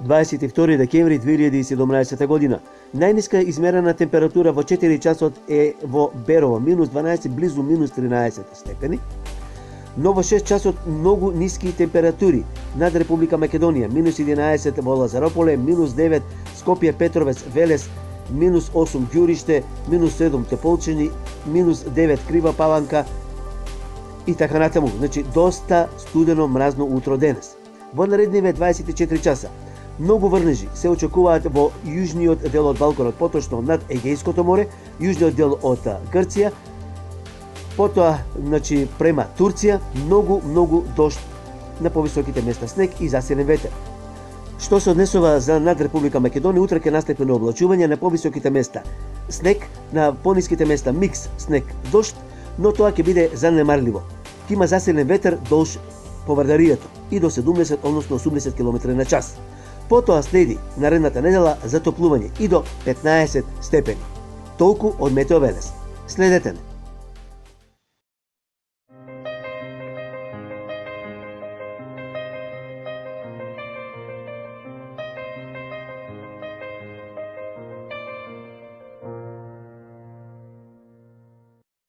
22 декември 2017 година. Најниска измерена температура во 4 часот е во Берово, минус 12, близу минус 13 степени. Но во 6 часот многу ниски температури над Република Македонија, минус 11 во Лазарополе, минус 9 Скопје, Петровец, Велес, минус 8 Ѓуриште, минус 7 Теполчени, минус 9 Крива Паланка и така натаму. Значи, доста студено мразно утро денес. Во наредниве 24 часа многу врнежи се очекуваат во јужниот дел од Балканот, поточно над Егејското море, јужниот дел од Грција, потоа, значи, према Турција, многу дожд на повисоките места, снег и засилен ветер. Што се однесува за над Република Македонија, утре ќе настапи на облачување на повисоките места снег, на пониските места микс снег-дожд, но тоа ќе биде занемарливо. Ќе има засилен ветер долж поврдарието и до 70, односно 80 км на час. Потоа следи наредната недела затоплување и до 15 степени. Толку од Метео Велес. Следете не.